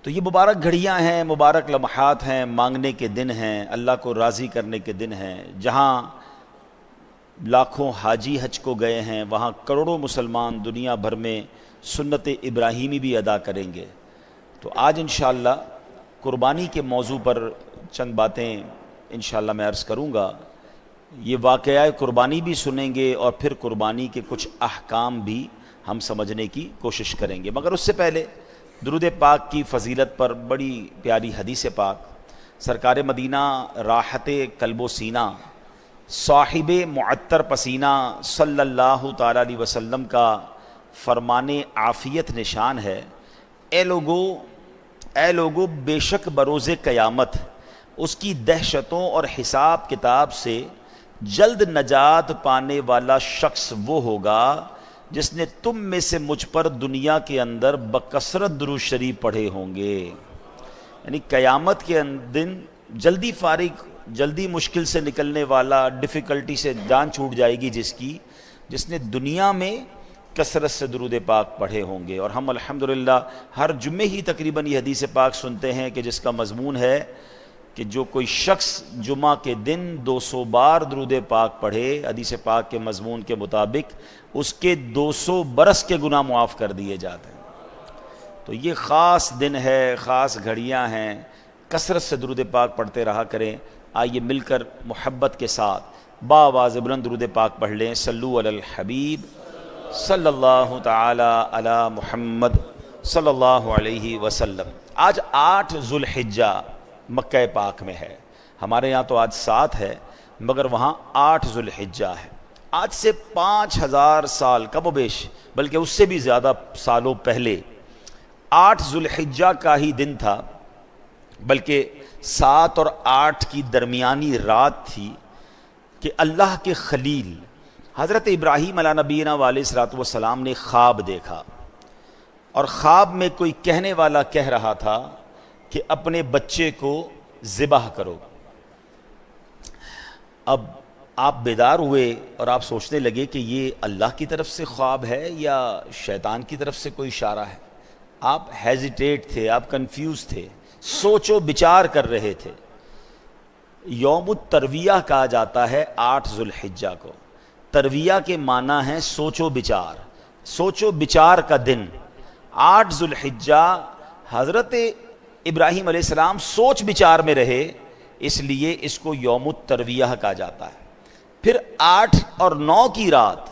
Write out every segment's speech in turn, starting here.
تو یہ مبارک گھڑیاں ہیں، مبارک لمحات ہیں، مانگنے کے دن ہیں، اللہ کو راضی کرنے کے دن ہیں، جہاں لاکھوں حاجی حج کو گئے ہیں، وہاں کروڑوں مسلمان دنیا بھر میں سنت ابراہیمی بھی ادا کریں گے۔ تو آج انشاءاللہ قربانی کے موضوع پر چند باتیں انشاءاللہ میں عرض کروں گا۔ یہ واقعہ قربانی بھی سنیں گے اور پھر قربانی کے کچھ احکام بھی ہم سمجھنے کی کوشش کریں گے، مگر اس سے پہلے درود پاک کی فضیلت پر بڑی پیاری حدیث پاک سرکار مدینہ راحت قلب و سینہ صاحب معطر پسینہ صلی اللہ تعالیٰ علیہ وسلم کا فرمان عافیت نشان ہے، اے لوگو بے شک بروز قیامت اس کی دہشتوں اور حساب کتاب سے جلد نجات پانے والا شخص وہ ہوگا جس نے تم میں سے مجھ پر دنیا کے اندر بکثرت درود شریف پڑھے ہوں گے۔ یعنی قیامت کے دن جلدی فارغ، جلدی مشکل سے نکلنے والا، ڈیفیکلٹی سے جان چھوٹ جائے گی جس نے دنیا میں کثرت سے درود پاک پڑھے ہوں گے۔ اور ہم الحمدللہ ہر جمعے ہی تقریباً یہ حدیث پاک سنتے ہیں کہ جس کا مضمون ہے کہ جو کوئی شخص جمعہ کے دن 200 بار درود پاک پڑھے، حدیث پاک کے مضمون کے مطابق اس کے 200 برس کے گناہ معاف کر دیے جاتے ہیں۔ تو یہ خاص دن ہے، خاص گھڑیاں ہیں، کثرت سے درود پاک پڑھتے رہا کریں۔ آئیے مل کر محبت کے ساتھ باآواز بلند درود پاک پڑھ لیں۔ صلو علی الحبیب صلی اللہ تعالی علی محمد صلی اللہ علیہ وسلم۔ آج 8 ذو الحجہ مکہ پاک میں ہے، ہمارے یہاں تو آج 7 ہے، مگر وہاں 8 ذو الحجہ ہے۔ آج سے 5000 سال کم و بیش، بلکہ اس سے بھی زیادہ سالوں پہلے 8 ذو الحجہ کا ہی دن تھا، بلکہ 7 اور 8 کی درمیانی رات تھی کہ اللہ کے خلیل حضرت ابراہیم علیہ نبینا علیہ الصلوۃ والسلام نے خواب دیکھا، اور خواب میں کوئی کہنے والا کہہ رہا تھا کہ اپنے بچے کو ذبح کرو۔ اب آپ بیدار ہوئے اور آپ سوچنے لگے کہ یہ اللہ کی طرف سے خواب ہے یا شیطان کی طرف سے کوئی اشارہ ہے۔ آپ ہیزیٹیٹ تھے، آپ کنفیوز تھے، سوچ و بچار کر رہے تھے۔ یوم الترویہ کہا جاتا ہے 8 ذو الحجہ کو۔ ترویہ کے معنی ہے سوچ و بچار، سوچ و بچار کا دن۔ 8 ذو الحجہ حضرت ابراہیم علیہ السلام سوچ بچار میں رہے، اس لیے اس کو یوم الترویہ کہا جاتا ہے۔ پھر 8 اور 9 کی رات،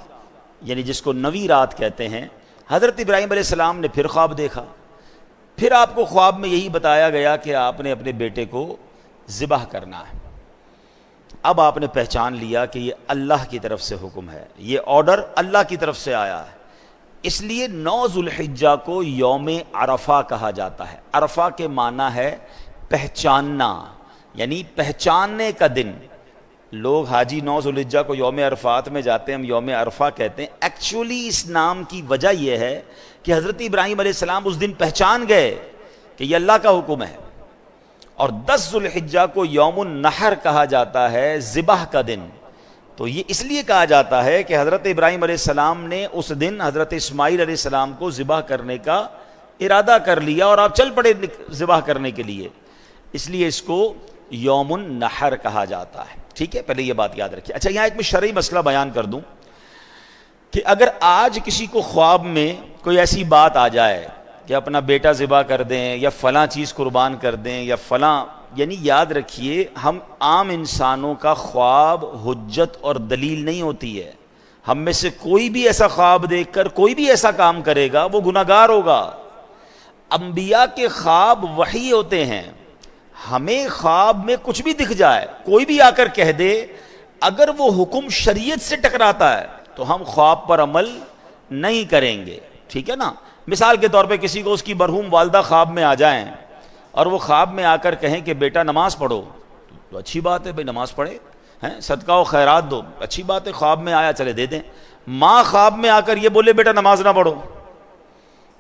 یعنی جس کو 9ویں رات کہتے ہیں، حضرت ابراہیم علیہ السلام نے پھر خواب دیکھا۔ پھر آپ کو خواب میں یہی بتایا گیا کہ آپ نے اپنے بیٹے کو ذبح کرنا ہے۔ اب آپ نے پہچان لیا کہ یہ اللہ کی طرف سے حکم ہے، یہ آرڈر اللہ کی طرف سے آیا ہے۔ اس لیے 9 ذو الحجہ کو یوم عرفہ کہا جاتا ہے۔ عرفہ کے معنی ہے پہچاننا، یعنی پہچاننے کا دن۔ لوگ حاجی 9 ذو الحجہ کو یوم عرفات میں جاتے ہیں، ہم یوم عرفہ کہتے ہیں۔ ایکچولی اس نام کی وجہ یہ ہے کہ حضرت ابراہیم علیہ السلام اس دن پہچان گئے کہ یہ اللہ کا حکم ہے۔ اور 10 ذو الحجہ کو یوم النحر کہا جاتا ہے، ذبح کا دن۔ تو یہ اس لیے کہا جاتا ہے کہ حضرت ابراہیم علیہ السلام نے اس دن حضرت اسماعیل علیہ السلام کو ذبح کرنے کا ارادہ کر لیا اور آپ چل پڑے ذبح کرنے کے لیے، اس لیے اس کو یوم النحر کہا جاتا ہے۔ ٹھیک ہے، پہلے یہ بات یاد رکھیے۔ اچھا، یہاں ایک میں شرعی مسئلہ بیان کر دوں کہ اگر آج کسی کو خواب میں کوئی ایسی بات آ جائے کہ اپنا بیٹا ذبح کر دیں یا فلاں چیز قربان کر دیں یا فلاں، یعنی یاد رکھیے ہم عام انسانوں کا خواب حجت اور دلیل نہیں ہوتی ہے۔ ہم میں سے کوئی بھی ایسا خواب دیکھ کر کوئی بھی ایسا کام کرے گا وہ گناہگار ہوگا۔ انبیاء کے خواب وحی ہوتے ہیں۔ ہمیں خواب میں کچھ بھی دکھ جائے، کوئی بھی آ کر کہہ دے، اگر وہ حکم شریعت سے ٹکراتا ہے تو ہم خواب پر عمل نہیں کریں گے۔ ٹھیک ہے نا؟ مثال کے طور پہ کسی کو اس کی مرحوم والدہ خواب میں آ جائیں اور وہ خواب میں آ کر کہیں کہ بیٹا نماز پڑھو، تو اچھی بات ہے بھائی، نماز پڑھے، ہیں صدقہ و خیرات دو، اچھی بات ہے، خواب میں آیا چلے دے دیں۔ ماں خواب میں آ کر یہ بولے بیٹا نماز نہ پڑھو،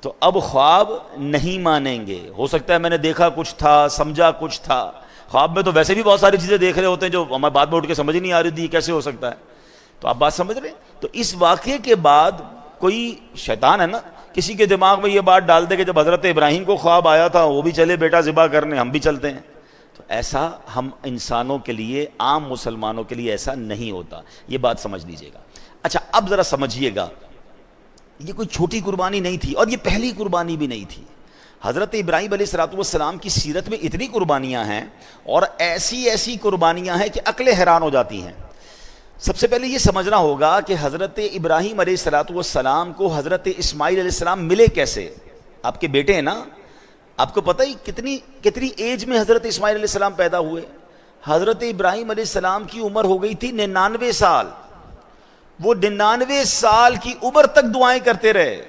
تو اب خواب نہیں مانیں گے۔ ہو سکتا ہے میں نے دیکھا کچھ تھا، سمجھا کچھ تھا، خواب میں تو ویسے بھی بہت ساری چیزیں دیکھ رہے ہوتے ہیں جو ہمیں بعد میں اٹھ کے سمجھ نہیں آ رہی تھی کیسے ہو سکتا ہے۔ تو آپ بات سمجھ رہے ہیں؟ تو اس واقعے کے بعد کوئی شیطان ہے نا، کسی کے دماغ میں یہ بات ڈال دے کہ جب حضرت ابراہیم کو خواب آیا تھا وہ بھی چلے بیٹا ذبح کرنے، ہم بھی چلتے ہیں. تو ایسا ہم انسانوں کے لیے، عام مسلمانوں کے لیے ایسا نہیں ہوتا. یہ بات سمجھ لیجئے گا. اچھا اب ذرا سمجھیے گا، یہ کوئی چھوٹی قربانی نہیں تھی اور یہ پہلی قربانی بھی نہیں تھی. حضرت ابراہیم علیہ السلام کی سیرت میں اتنی قربانیاں ہیں اور ایسی ایسی قربانیاں ہیں کہ عقلیں حیران ہو جاتی ہیں. سب سے پہلے یہ سمجھنا ہوگا کہ حضرت ابراہیم علیہ السلام کو حضرت اسماعیل علیہ السلام ملے کیسے؟ آپ کے بیٹے ہیں نا. آپ کو پتہ ہی کتنی ایج میں حضرت اسماعیل علیہ السلام پیدا ہوئے. حضرت ابراہیم علیہ السلام کی عمر ہو گئی تھی 99 سال. وہ 99 سال کی عمر تک دعائیں کرتے رہے،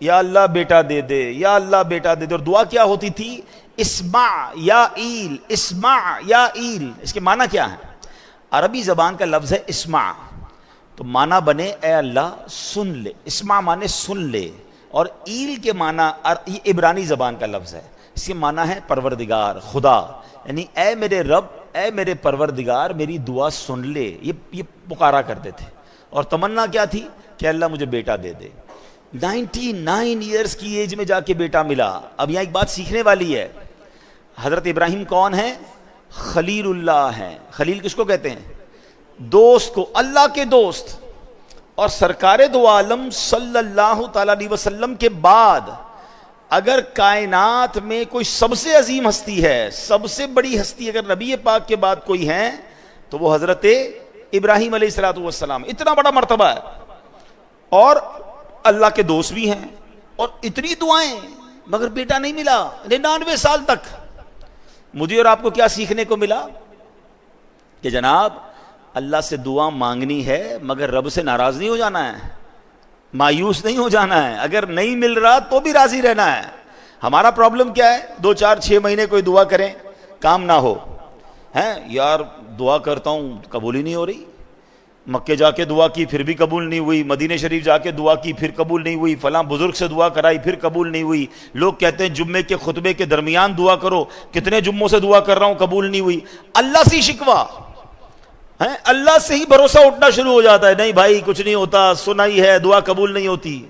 یا اللہ بیٹا دے دے، یا اللہ بیٹا دے دے. اور دعا کیا ہوتی تھی؟ اسمع یا ایل، اسمع یا ایل. اس کے معنی کیا ہے؟ عربی زبان کا لفظ ہے اسمع، تو معنی بنے اے اللہ سن لے. اسمع معنی سن لے، اور ایل کے معنی یہ عبرانی زبان کا لفظ ہے. اس کے معنی ہے پروردگار، خدا. یعنی اے میرے رب، اے میرے پروردگار میری دعا سن لے. یہ پکارا کرتے تھے. اور تمنا کیا تھی؟ کہ اللہ مجھے بیٹا دے دے. 99 ایئرز کی ایج میں جا کے بیٹا ملا. اب یہاں ایک بات سیکھنے والی ہے. حضرت ابراہیم کون ہے؟ خلیل اللہ ہیں. خلیل کس کو کہتے ہیں؟ دوست کو، اللہ کے دوست. اور سرکار دو عالم صلی اللہ تعالی علیہ وسلم کے بعد اگر کائنات میں کوئی سب سے عظیم ہستی ہے، سب سے بڑی ہستی اگر نبی پاک کے بعد کوئی ہے تو وہ حضرت ابراہیم علیہ السلام. اتنا بڑا مرتبہ ہے اور اللہ کے دوست بھی ہیں اور اتنی دعائیں، مگر بیٹا نہیں ملا 99 سال تک. مجھے اور آپ کو کیا سیکھنے کو ملا؟ کہ جناب اللہ سے دعا مانگنی ہے مگر رب سے ناراض نہیں ہو جانا ہے، مایوس نہیں ہو جانا ہے. اگر نہیں مل رہا تو بھی راضی رہنا ہے. ہمارا پرابلم کیا ہے؟ 2 4 6 مہینے کوئی دعا کریں کام نہ ہو، ہیں یار دعا کرتا ہوں قبول ہی نہیں ہو رہی. مکے جا کے دعا کی پھر بھی قبول نہیں ہوئی، مدینہ شریف جا کے دعا کی پھر قبول نہیں ہوئی، فلاں بزرگ سے دعا کرائی پھر قبول نہیں ہوئی. لوگ کہتے ہیں جمعے کے خطبے کے درمیان دعا کرو، کتنے جمعوں سے دعا کر رہا ہوں قبول نہیں ہوئی. اللہ سے شکوا ہے، اللہ سے ہی بھروسہ اٹھنا شروع ہو جاتا ہے. نہیں بھائی کچھ نہیں ہوتا، سنا ہی ہے، دعا قبول نہیں ہوتی.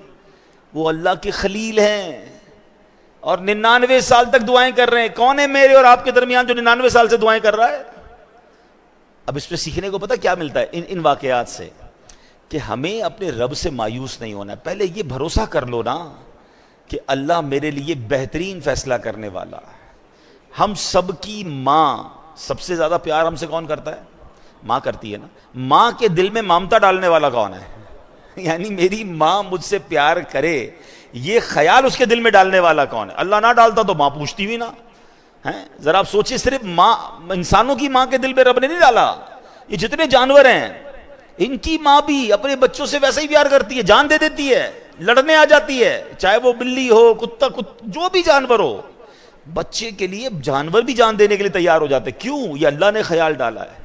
وہ اللہ کے خلیل ہیں اور 99 سال تک دعائیں کر رہے ہیں. کون ہے میرے اور آپ کے درمیان جو 99 سال سے دعائیں کر رہا ہے؟ اب اس پہ سیکھنے کو پتہ کیا ملتا ہے ان واقعات سے؟ کہ ہمیں اپنے رب سے مایوس نہیں ہونا. پہلے یہ بھروسہ کر لو نا کہ اللہ میرے لیے بہترین فیصلہ کرنے والا. ہم سب کی ماں، سب سے زیادہ پیار ہم سے کون کرتا ہے؟ ماں کرتی ہے نا. ماں کے دل میں ممتا ڈالنے والا کون ہے؟ یعنی میری ماں مجھ سے پیار کرے یہ خیال اس کے دل میں ڈالنے والا کون ہے؟ اللہ نہ ڈالتا تو ماں پوچھتی بھی نہ. ذرا آپ سوچیں، صرف ماں، انسانوں کی ماں کے دل میں رب نے نہیں ڈالا. یہ جتنے جانور ہیں ان کی ماں بھی اپنے بچوں سے ویسا ہی پیار کرتی ہے، جان دے دیتی ہے، لڑنے آ جاتی ہے، چاہے وہ بلی ہو، کتا جو بھی جانور ہو. بچے کے لیے جانور بھی جان دینے کے لیے تیار ہو جاتے. کیوں؟ یہ اللہ نے خیال ڈالا ہے.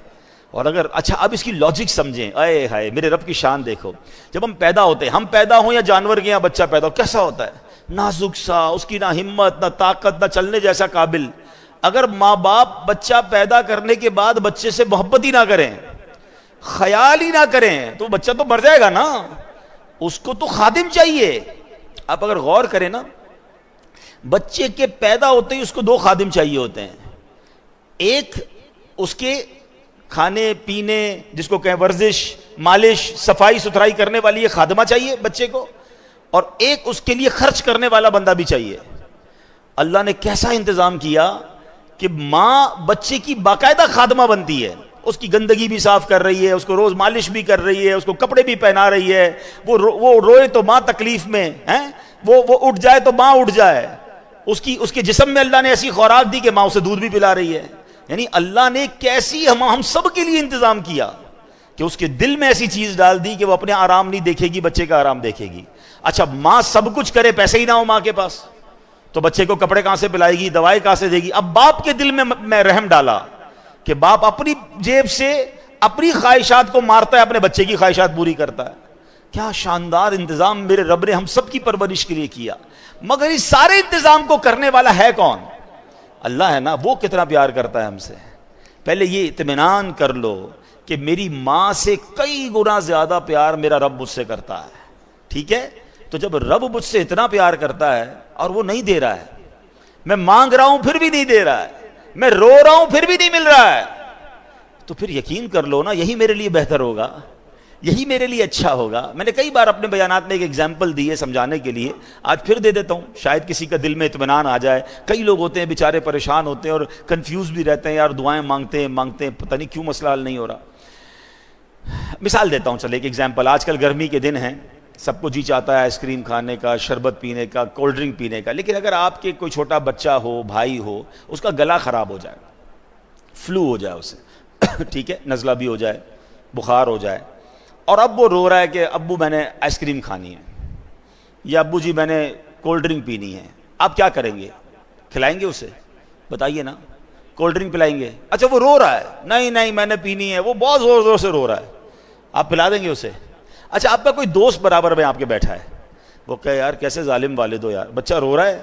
اور اگر اچھا اب اس کی لاجک سمجھیں. اے ہائے میرے رب کی شان دیکھو. جب ہم پیدا ہوتے ہیں، ہم پیدا ہوں یا جانور کے یہاں بچہ پیدا ہو، کیسا ہوتا ہے؟ نازک سا، اس کی نہ ہمت نہ طاقت نہ چلنے جیسا قابل. اگر ماں باپ بچہ پیدا کرنے کے بعد بچے سے محبت ہی نہ کریں، خیال ہی نہ کریں تو بچہ تو مر جائے گا نا. اس کو تو خادم چاہیے. آپ اگر غور کریں نا، بچے کے پیدا ہوتے ہی اس کو 2 خادم چاہیے ہوتے ہیں. ایک اس کے کھانے پینے، جس کو کہیں ورزش، مالش، صفائی ستھرائی کرنے والی یہ خادمہ چاہیے بچے کو، اور ایک اس کے لیے خرچ کرنے والا بندہ بھی چاہیے. اللہ نے کیسا انتظام کیا کہ ماں بچے کی باقاعدہ خادمہ بنتی ہے. اس کی گندگی بھی صاف کر رہی ہے، اس کو روز مالش بھی کر رہی ہے، اس کو کپڑے بھی پہنا رہی ہے. وہ روئے تو ماں تکلیف میں ہے، وہ اٹھ جائے تو ماں اٹھ جائے. اس کے جسم میں اللہ نے ایسی خوراک دی کہ ماں اسے دودھ بھی پلا رہی ہے. یعنی اللہ نے کیسی ہم سب کے لیے انتظام کیا کہ اس کے دل میں ایسی چیز ڈال دی کہ وہ اپنے آرام نہیں دیکھے گی، بچے کا آرام دیکھے گی. اچھا ماں سب کچھ کرے، پیسے ہی نہ ہو ماں کے پاس تو بچے کو کپڑے کہاں سے پلائے گی، دوائیں کہاں سے دے گی. اب باپ کے دل میں رحم ڈالا کہ باپ اپنی جیب سے اپنی خواہشات کو مارتا ہے، اپنے بچے کی خواہشات پوری کرتا ہے. کیا شاندار انتظام میرے رب نے ہم سب کی پرورش کے لیے کیا. مگر اس سارے انتظام کو کرنے والا ہے کون؟ اللہ ہے نا. وہ کتنا پیار کرتا ہے ہم سے. پہلے یہ اطمینان کر لو کہ میری ماں سے کئی گنا زیادہ پیار میرا رب مجھ سے کرتا ہے. ٹھیک ہے؟ تو جب رب مجھ سے اتنا پیار کرتا ہے اور وہ نہیں دے رہا ہے، میں مانگ رہا ہوں پھر بھی نہیں دے رہا ہے، میں رو رہا ہوں پھر بھی نہیں مل رہا ہے، تو پھر یقین کر لو نا یہی میرے لیے بہتر ہوگا، یہی میرے لیے اچھا ہوگا۔ میں نے کئی بار اپنے بیانات میں ایک ایگزامپل دی ہے سمجھانے کے لیے، آج پھر دے دیتا ہوں، شاید کسی کا دل میں اطمینان آ جائے۔ کئی لوگ ہوتے ہیں بیچارے پریشان ہوتے ہیں اور کنفیوز بھی رہتے ہیں، یار دعائیں مانگتے ہیں پتہ نہیں کیوں مسئلہ حل نہیں ہو رہا۔ مثال دیتا ہوں، چلے ایک ایگزامپل۔ آج کل گرمی کے دن ہیں، سب کو جی چاہتا ہے آئس کریم کھانے کا، شربت پینے کا، کولڈ ڈرنک پینے کا، لیکن اگر آپ کے کوئی چھوٹا بچہ ہو، بھائی ہو، اس کا گلا خراب ہو جائے، فلو ہو جائے اسے ٹھیک ہے، نزلہ بھی ہو جائے، بخار ہو جائے، اور اب وہ رو رہا ہے کہ ابو میں نے آئس کریم کھانی ہے، یا ابو جی میں نے کولڈ ڈرنک پینی ہے، آپ کیا کریں گے؟ کھلائیں گے اسے؟ بتائیے نا، کولڈ ڈرنک پلائیں گے؟ اچھا وہ رو رہا ہے، نہیں نہیں میں نے پینی ہے، وہ بہت زور زور سے رو رہا ہے، آپ پلا دیں گے اسے؟ اچھا آپ کا کوئی دوست برابر میں آپ کے بیٹھا ہے، وہ کہے یار کیسے ظالم والد ہو یار، بچہ رو رہا ہے،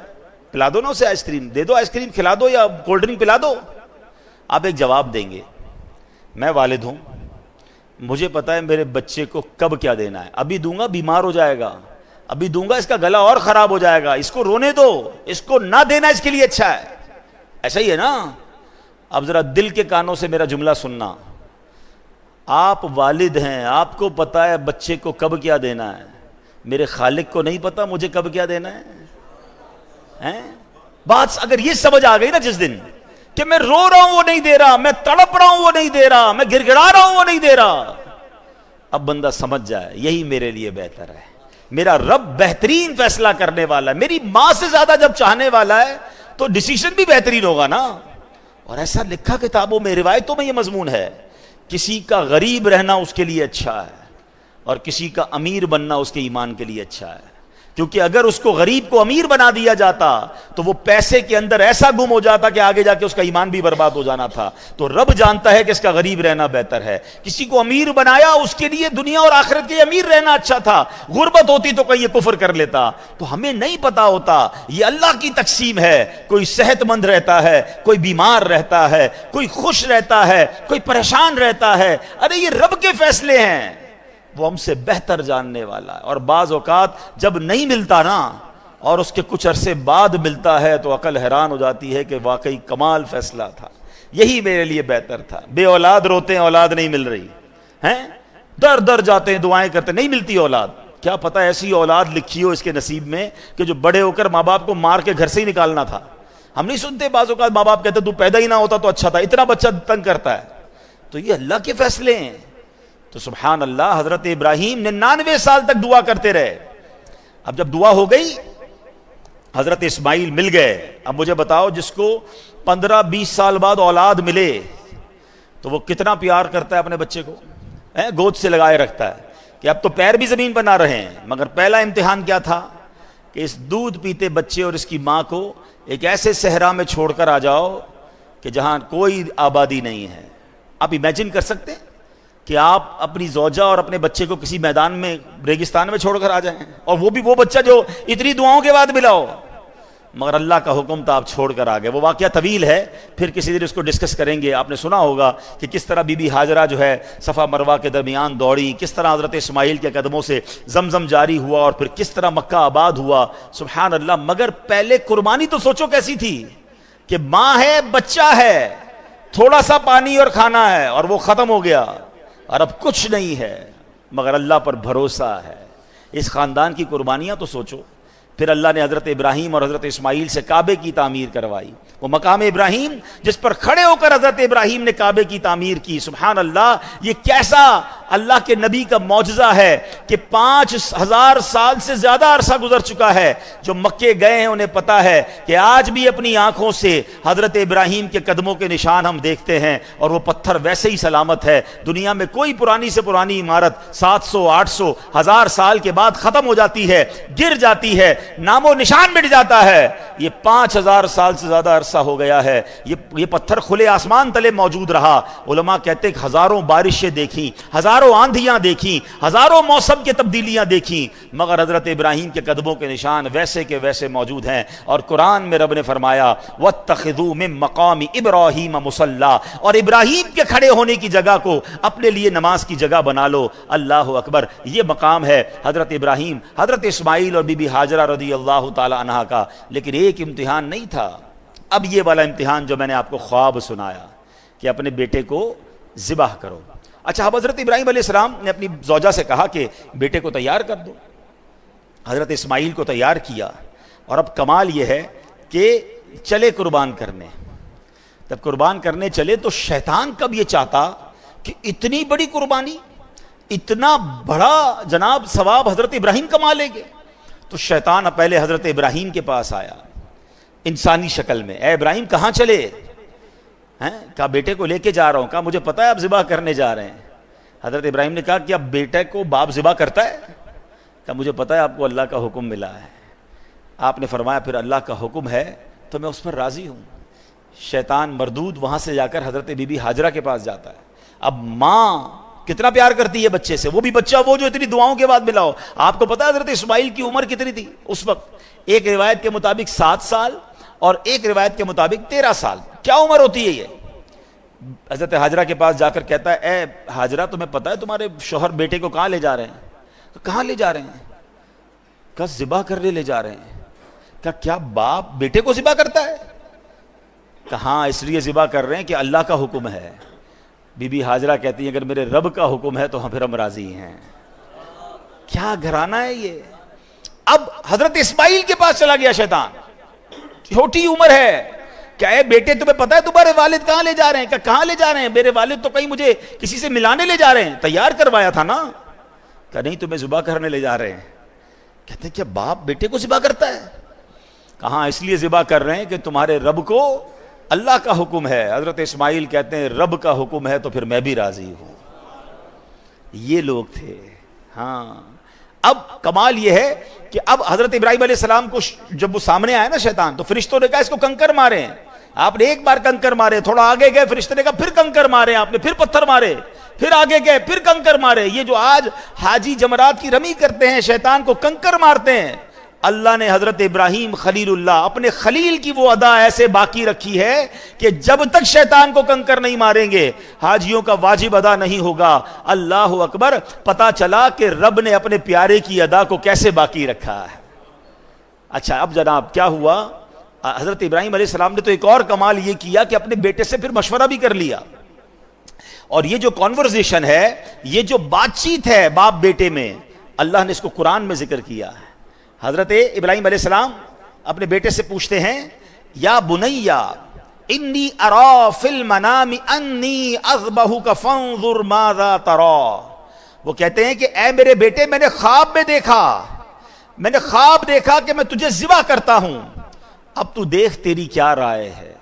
پلا دو نا اسے آئس کریم، دے دو آئس کریم، کھلا دو یا کولڈ ڈرنک پلا دو۔ آپ ایک جواب دیں گے، میں والد ہوں، مجھے پتا ہے میرے بچے کو کب کیا دینا ہے، ابھی دوں گا بیمار ہو جائے گا، ابھی دوں گا اس کا گلا اور خراب ہو جائے گا، اس کو رونے دو، اس کو نہ دینا اس کے لیے اچھا ہے۔ ایسا ہی ہے نا؟ اب ذرا دل کے کانوں سے میرا جملہ سننا، آپ والد ہیں، آپ کو پتا ہے بچے کو کب کیا دینا ہے، میرے خالق کو نہیں پتا مجھے کب کیا دینا ہے؟ بات اگر یہ سمجھ آ گئی نا جس دن کہ میں رو رہا ہوں وہ نہیں دے رہا، میں تڑپ رہا ہوں وہ نہیں دے رہا، میں گڑ گڑا رہا ہوں وہ نہیں دے رہا، اب بندہ سمجھ جائے یہی میرے لیے بہتر ہے، میرا رب بہترین فیصلہ کرنے والا ہے، میری ماں سے زیادہ جب چاہنے والا ہے تو ڈیسیشن بھی بہترین ہوگا نا۔ اور ایسا لکھا کتابوں میں، روایتوں میں یہ مضمون ہے، کسی کا غریب رہنا اس کے لیے اچھا ہے اور کسی کا امیر بننا اس کے ایمان کے لیے اچھا ہے، کیونکہ اگر اس کو غریب کو امیر بنا دیا جاتا تو وہ پیسے کے اندر ایسا گم ہو جاتا کہ آگے جا کے اس کا ایمان بھی برباد ہو جانا تھا۔ تو رب جانتا ہے کہ اس کا غریب رہنا بہتر ہے، کسی کو امیر بنایا اس کے لیے دنیا اور آخرت کے امیر رہنا اچھا تھا، غربت ہوتی تو کہیں یہ کفر کر لیتا۔ تو ہمیں نہیں پتا ہوتا، یہ اللہ کی تقسیم ہے، کوئی صحت مند رہتا ہے، کوئی بیمار رہتا ہے، کوئی خوش رہتا ہے، کوئی پریشان رہتا ہے، ارے یہ رب کے فیصلے ہیں، وہ ہم سے بہتر جاننے والا ہے۔ اور بعض اوقات جب نہیں ملتا نا اور اس کے کچھ عرصے بعد ملتا ہے تو عقل حیران ہو جاتی ہے کہ واقعی کمال فیصلہ تھا، یہی میرے لیے بہتر تھا۔ بے اولاد روتے ہیں اولاد نہیں مل رہی ہیں، در در جاتے ہیں دعائیں کرتے نہیں ملتی اولاد، کیا پتہ ایسی اولاد لکھی ہو اس کے نصیب میں کہ جو بڑے ہو کر ماں باپ کو مار کے گھر سے ہی نکالنا تھا۔ ہم نہیں سنتے بعض اوقات ماں باپ کہتے تو پیدا ہی نہ ہوتا تو اچھا تھا، اتنا بچہ تنگ کرتا ہے، تو یہ اللہ کے فیصلے ہیں۔ تو سبحان اللہ، حضرت ابراہیم 99 سال تک دعا کرتے رہے، اب جب دعا ہو گئی حضرت اسماعیل مل گئے۔ اب مجھے بتاؤ جس کو 15-20 سال بعد اولاد ملے تو وہ کتنا پیار کرتا ہے اپنے بچے کو، گود سے لگائے رکھتا ہے کہ اب تو پیر بھی زمین پر نہ رہے ہیں۔ مگر پہلا امتحان کیا تھا کہ اس دودھ پیتے بچے اور اس کی ماں کو ایک ایسے صحرا میں چھوڑ کر آ جاؤ کہ جہاں کوئی آبادی نہیں ہے۔ آپ امیجن کر سکتے ہیں کہ آپ اپنی زوجہ اور اپنے بچے کو کسی میدان میں ریگستان میں چھوڑ کر آ جائیں، اور وہ بھی وہ بچہ جو اتنی دعاؤں کے بعد ملا ہو، مگر اللہ کا حکم تھا آپ چھوڑ کر آ گئے۔ وہ واقعہ طویل ہے، پھر کسی دن اس کو ڈسکس کریں گے۔ آپ نے سنا ہوگا کہ کس طرح بی بی ہاجرہ جو ہے صفا مروہ کے درمیان دوڑی، کس طرح حضرت اسماعیل کے قدموں سے زمزم جاری ہوا، اور پھر کس طرح مکہ آباد ہوا۔ سبحان اللہ، مگر پہلے قربانی تو سوچو کیسی تھی کہ ماں ہے، بچہ ہے، تھوڑا سا پانی اور کھانا ہے اور وہ ختم ہو گیا، اور اب کچھ نہیں ہے مگر اللہ پر بھروسہ ہے۔ اس خاندان کی قربانیاں تو سوچو۔ پھر اللہ نے حضرت ابراہیم اور حضرت اسماعیل سے کعبے کی تعمیر کروائی، وہ مقام ابراہیم جس پر کھڑے ہو کر حضرت ابراہیم نے کعبے کی تعمیر کی۔ سبحان اللہ، یہ کیسا اللہ کے نبی کا معجزہ ہے کہ 5000 سال سے زیادہ عرصہ گزر چکا ہے، جو مکے گئے ہیں انہیں پتا ہے کہ آج بھی اپنی آنکھوں سے حضرت ابراہیم کے قدموں کے نشان ہم دیکھتے ہیں، اور وہ پتھر ویسے ہی سلامت ہے۔ دنیا میں کوئی پرانی سے پرانی عمارت 700 800 1000 سال کے بعد ختم ہو جاتی ہے، گر جاتی ہے، نام و نشان مٹ جاتا ہے۔ یہ 5000 سال سے زیادہ عرصہ ہو گیا ہے، یہ پتھر کھلے آسمان تلے موجود رہا۔ علماء کہتے ہیں کہ ہزاروں بارشیں دیکھیں، ہزاروں ہزاروں آندھیاں دیکھیں، ہزاروں موسم کی تبدیلیاں دیکھیں، مگر حضرت ابراہیم کے قدموں کے نشان ویسے کے ویسے موجود ہیں۔ اور قرآن میں رب نے فرمایا وَاتَّخِذُوا مِن مَّقَامِ إِبْرَاهِيمَ مُصَلًّى، اور ابراہیم کے کھڑے ہونے کی جگہ کو اپنے لیے نماز کی جگہ بنا لو۔ اللہ اکبر، یہ مقام ہے حضرت ابراہیم، حضرت اسماعیل اور بی بی ہاجرہ رضی اللہ تعالی عنہا کا۔ لیکن ایک امتحان نہیں تھا، اب یہ والا امتحان جو میں نے آپ کو خواب سنایا کہ اپنے بیٹے کو ذبح کرو۔ اچھا، اب حضرت ابراہیم علیہ السلام نے اپنی زوجہ سے کہا کہ بیٹے کو تیار کر دو۔ حضرت اسماعیل کو تیار کیا، اور اب کمال یہ ہے کہ چلے قربان کرنے۔ جب قربان کرنے چلے تو شیطان کب یہ چاہتا کہ اتنی بڑی قربانی، اتنا بڑا جناب ثواب حضرت ابراہیم کما لیں گے؟ تو شیطان پہلے حضرت ابراہیم کے پاس آیا انسانی شکل میں۔ اے ابراہیم کہاں چلے؟ کہا بیٹے کو لے کے جا رہا ہوں۔ کہا مجھے پتا ہے آپ ذبح کرنے جا رہے ہیں۔ حضرت ابراہیم نے کہا کہ اب بیٹے کو باپ ذبح کرتا ہے؟ کہا مجھے پتا ہے آپ کو اللہ کا حکم ملا ہے۔ آپ نے فرمایا پھر اللہ کا حکم ہے تو میں اس پر راضی ہوں۔ شیطان مردود وہاں سے جا کر حضرت بی بی ہاجرہ کے پاس جاتا ہے۔ اب ماں کتنا پیار کرتی ہے بچے سے، وہ بھی بچہ وہ جو اتنی دعاؤں کے بعد ملا ہو۔ آپ کو پتا ہے حضرت اسماعیل کی عمر کتنی تھی اس وقت؟ ایک روایت کے مطابق 7 سال اور ایک روایت کے مطابق 13 سال۔ کیا عمر ہوتی ہے یہ؟ حضرت ہاجرہ کے پاس جا کر کہتا ہے اے ہاجرہ تمہیں پتا ہے تمہارے شوہر بیٹے کو کہاں لے جا رہے ہیں؟ تو کہاں لے جا رہے ہیں؟ کہا ذبح کرنے لے جا رہے ہیں۔ کہا کیا باپ بیٹے کو ذبح کرتا ہے؟ کہا ہاں اس لیے ذبح کر رہے ہیں کہ اللہ کا حکم ہے۔ بی بی ہاجرہ کہتی ہیں اگر میرے رب کا حکم ہے تو پھر ہم راضی ہیں۔ کیا گھرانہ ہے یہ! اب حضرت اسماعیل کے پاس چلا گیا شیطان، چھوٹی عمر ہے۔ کیا اے بیٹے تمہیں پتا ہے تمہارے والد کہاں لے جا رہے ہیں؟ کہ کہاں لے جا رہے ہیں؟ میرے والد تو کہیں مجھے کسی سے ملانے لے جا رہے ہیں، تیار کروایا تھا نا۔ کہ نہیں تمہیں ذبح کرنے لے جا رہے ہیں۔ کہتے ہیں کیا باپ بیٹے کو ذبح کرتا ہے؟ کہاں اس لیے ذبح کر رہے ہیں کہ تمہارے رب کو اللہ کا حکم ہے۔ حضرت اسماعیل کہتے ہیں رب کا حکم ہے تو پھر میں بھی راضی ہوں۔ یہ لوگ تھے۔ ہاں اب کمال یہ ہے کہ اب حضرت ابراہیم علیہ السلام کو جب وہ سامنے آیا نا شیطان، تو فرشتوں نے کہا اس کو کنکر مارے۔ آپ نے ایک بار کنکر مارے، تھوڑا آگے گئے فرشتے نے کہا پھر کنکر مارے، آپ نے پھر پتھر مارے، پھر آگے گئے پھر کنکر مارے۔ یہ جو آج حاجی جمرات کی رمی کرتے ہیں، شیطان کو کنکر مارتے ہیں، اللہ نے حضرت ابراہیم خلیل اللہ اپنے خلیل کی وہ ادا ایسے باقی رکھی ہے کہ جب تک شیطان کو کنکر نہیں ماریں گے حاجیوں کا واجب ادا نہیں ہوگا۔ اللہ اکبر! پتا چلا کہ رب نے اپنے پیارے کی ادا کو کیسے باقی رکھا ہے۔ اچھا اب جناب کیا ہوا؟ حضرت ابراہیم علیہ السلام نے تو ایک اور کمال یہ کیا کہ اپنے بیٹے سے پھر مشورہ بھی کر لیا۔ اور یہ جو کانورزیشن ہے، یہ جو بات چیت ہے باپ بیٹے میں، اللہ نے اس کو قرآن میں ذکر کیا ہے۔ حضرت ابراہیم علیہ السلام اپنے بیٹے سے پوچھتے ہیں یا بنیا انی ارا فی المنام انی اذبحک فانظر ماذا ترا۔ وہ کہتے ہیں کہ اے میرے بیٹے میں نے خواب میں دیکھا کہ میں تجھے ذبح کرتا ہوں، اب تو دیکھ تیری کیا رائے ہے۔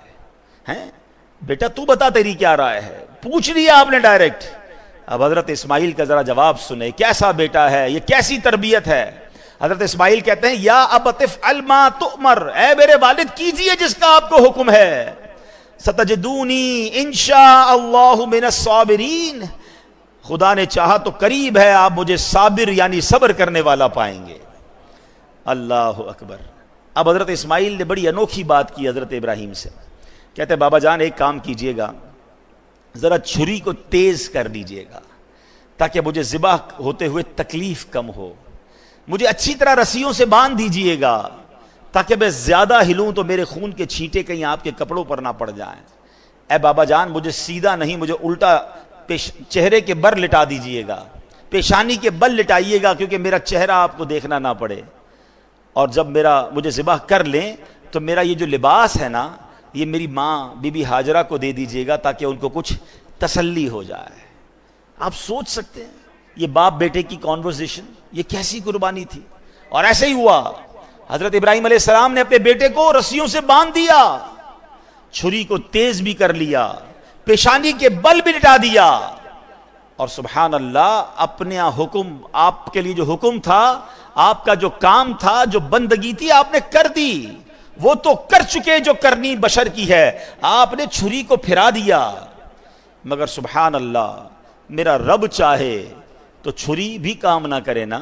بیٹا تو بتا تیری کیا رائے ہے؟ پوچھ لیا آپ نے ڈائریکٹ۔ اب حضرت اسماعیل کا ذرا جواب سنیں، کیسا بیٹا ہے یہ، کیسی تربیت ہے۔ حضرت اسماعیل کہتے ہیں یا ابت افعل ما تؤمر، اے میرے والد کیجئے جس کا آپ کو حکم ہے، ستجدونی انشاء اللہ من الصابرین، خدا نے چاہا تو قریب ہے آپ مجھے صابر یعنی صبر کرنے والا پائیں گے۔ اللہ اکبر! اب حضرت اسماعیل نے بڑی انوکھی بات کی حضرت ابراہیم سے۔ کہتے ہیں بابا جان ایک کام کیجئے گا، ذرا چھری کو تیز کر دیجئے گا تاکہ مجھے ذبح ہوتے ہوئے تکلیف کم ہو، مجھے اچھی طرح رسیوں سے باندھ دیجئے گا تاکہ میں زیادہ ہلوں تو میرے خون کے چھینٹے کہیں آپ کے کپڑوں پر نہ پڑ جائیں۔ اے بابا جان مجھے سیدھا نہیں، مجھے الٹا چہرے کے بر لٹا دیجئے گا، پیشانی کے بل لٹائیے گا کیونکہ میرا چہرہ آپ کو دیکھنا نہ پڑے، اور جب مجھے ذبح کر لیں تو میرا یہ جو لباس ہے نا یہ میری ماں بی بی ہاجرہ کو دے دیجئے گا تاکہ ان کو کچھ تسلی ہو جائے۔ آپ سوچ سکتے ہیں یہ باپ بیٹے کی کانورسیشن، یہ کیسی قربانی تھی۔ اور ایسے ہی ہوا، حضرت ابراہیم علیہ السلام نے اپنے بیٹے کو رسیوں سے باندھ دیا، چھری کو تیز بھی کر لیا، پیشانی کے بل بھی لٹا دیا، اور سبحان اللہ اپنے حکم، آپ کے لیے جو حکم تھا، آپ کا جو کام تھا، جو بندگی تھی آپ نے کر دی، وہ تو کر چکے جو کرنی بشر کی ہے، آپ نے چھری کو پھرا دیا۔ مگر سبحان اللہ میرا رب چاہے تو چھری بھی کام نہ کرے نا,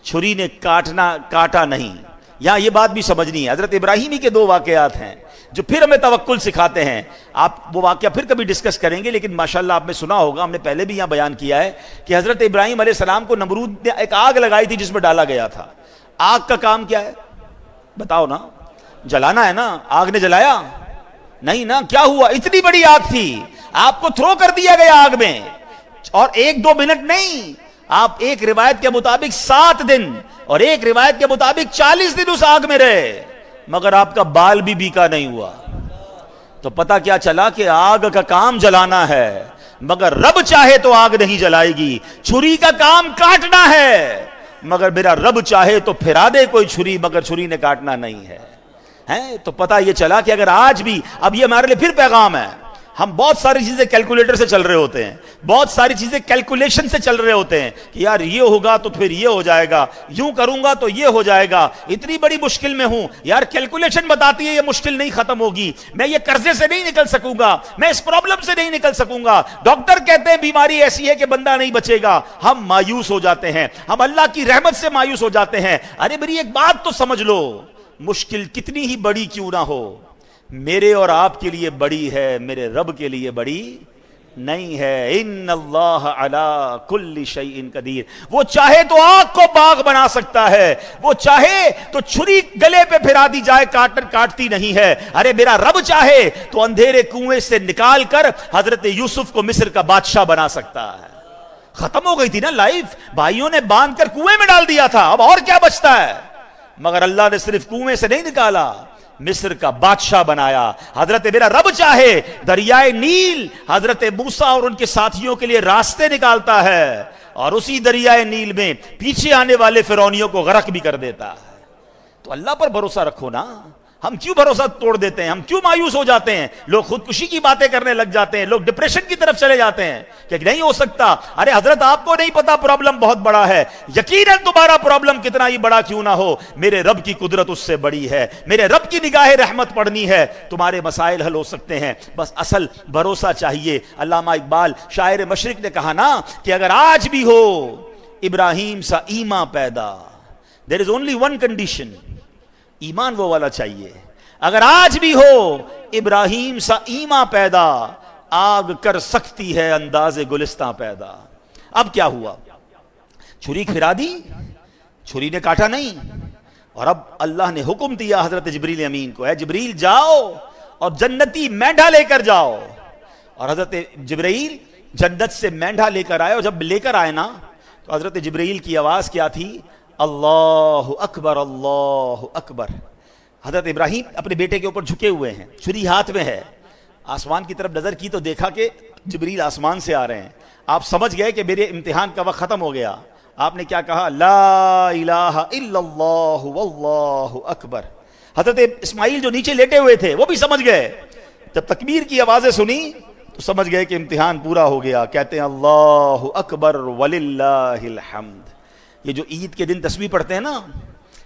چھری نے کاٹا نہیں. یہاں یہ بات بھی سمجھنی ہے. حضرت ابراہیم ہی کے دو واقعات ہیں جو پھر ہمیں توکل سکھاتے ہیں. آپ وہ واقعہ پھر کبھی ڈسکس کریں گے, لیکن ماشاءاللہ آپ نے سنا ہوگا, ہم نے پہلے بھی یہاں بیان کیا ہے کہ حضرت ابراہیم علیہ السلام کو نمرود نے ایک آگ لگائی تھی جس میں ڈالا گیا تھا. آگ کا کام کیا ہے بتاؤ نا, جلانا ہے نا. آگ نے جلایا نہیں نا. کیا ہوا, اتنی بڑی آگ تھی, آپ کو تھرو کر دیا گیا آگ میں, اور 1-2 منٹ نہیں, آپ ایک روایت کے مطابق 7 دن اور ایک روایت کے مطابق 40 دن اس آگ میں رہے, مگر آپ کا بال بھی بیکا نہیں ہوا. تو پتہ کیا چلا کہ آگ کا کام جلانا ہے, مگر رب چاہے تو آگ نہیں جلائے گی. چھری کا کام کاٹنا ہے, مگر میرا رب چاہے تو پھرا دے کوئی چھری, مگر چھری نے کاٹنا نہیں ہے. تو پتہ یہ چلا کہ اگر آج بھی, اب یہ ہمارے لیے پھر پیغام ہے, ہم بہت ساری چیزیں کیلکولیٹر سے چل رہے ہوتے ہیں, بہت ساری چیزیں کیلکولیشن سے چل رہے ہوتے ہیں کہ یار یہ ہوگا تو پھر یہ ہو جائے گا, یوں کروں گا تو یہ ہو جائے گا, اتنی بڑی مشکل میں ہوں, یار کیلکولیشن بتاتی ہے یہ مشکل نہیں ختم ہوگی, میں یہ قرضے سے نہیں نکل سکوں گا, میں اس پرابلم سے نہیں نکل سکوں گا, ڈاکٹر کہتے ہیں بیماری ایسی ہے کہ بندہ نہیں بچے گا. ہم مایوس ہو جاتے ہیں, ہم اللہ کی رحمت سے مایوس ہو جاتے ہیں. ارے میری ایک بات تو سمجھ لو, مشکل کتنی ہی بڑی کیوں نہ ہو, میرے اور آپ کے لیے بڑی ہے, میرے رب کے لیے بڑی نہیں ہے. ان اللہ علی کل شیء قدیر. وہ چاہے تو آگ کو باغ بنا سکتا ہے, وہ چاہے تو چھری گلے پہ پھرا دی جائے, کاٹتی نہیں ہے. ارے میرا رب چاہے تو اندھیرے کنویں سے نکال کر حضرت یوسف کو مصر کا بادشاہ بنا سکتا ہے. ختم ہو گئی تھی نا لائف, بھائیوں نے باندھ کر کنویں میں ڈال دیا تھا, اب اور کیا بچتا ہے, مگر اللہ نے صرف کنویں سے نہیں نکالا, مصر کا بادشاہ بنایا. حضرت میرا رب چاہے دریائے نیل حضرت موسیٰ اور ان کے ساتھیوں کے لیے راستے نکالتا ہے, اور اسی دریائے نیل میں پیچھے آنے والے فرعونیوں کو غرق بھی کر دیتا ہے. تو اللہ پر بھروسہ رکھو نا. ہم کیوں بھروسہ توڑ دیتے ہیں, ہم کیوں مایوس ہو جاتے ہیں, لوگ خودکشی کی باتیں کرنے لگ جاتے ہیں, لوگ ڈپریشن کی طرف چلے جاتے ہیں کہ نہیں ہو سکتا. ارے حضرت آپ کو نہیں پتا پرابلم بہت بڑا ہے, یقیناً تمہارا پرابلم کتنا ہی بڑا کیوں نہ ہو, میرے رب کی قدرت اس سے بڑی ہے, میرے رب کی نگاہ رحمت پڑنی ہے, تمہارے مسائل حل ہو سکتے ہیں. بس اصل بھروسہ چاہیے. علامہ اقبال شاعر مشرق نے کہا نا کہ اگر آج بھی ہو ابراہیم سا ایمان پیدا, there is only one condition, ایمان وہ والا چاہیے. اگر آج بھی ہو ابراہیم سا ایمان پیدا, آگ کر سکتی ہے انداز گلستان پیدا. اب کیا ہوا, چھری پھرا دی, چھری نے کاٹا نہیں, اور اب اللہ نے حکم دیا حضرت جبریل امین کو, اے جبریل جاؤ اور جنتی مینڈھا لے کر جاؤ. اور حضرت جبریل جنت سے مینڈھا لے کر آئے, اور جب لے کر آئے نا تو حضرت جبریل کی آواز کیا تھی, اللہ اکبر اللہ اکبر. حضرت ابراہیم اپنے بیٹے کے اوپر جھکے ہوئے ہیں, چھری ہاتھ میں ہے, آسمان کی طرف نظر کی تو دیکھا کہ جبریل آسمان سے آ رہے ہیں. آپ سمجھ گئے کہ میرے امتحان کا وقت ختم ہو گیا. آپ نے کیا کہا, لا الہ الا اللہ واللہ اکبر. حضرت اسماعیل جو نیچے لیٹے ہوئے تھے وہ بھی سمجھ گئے, جب تکبیر کی آوازیں سنی تو سمجھ گئے کہ امتحان پورا ہو گیا. کہتے ہیں اللہ اکبر وللہ الحمد. یہ جو عید کے دن تسبیح پڑھتے ہیں نا,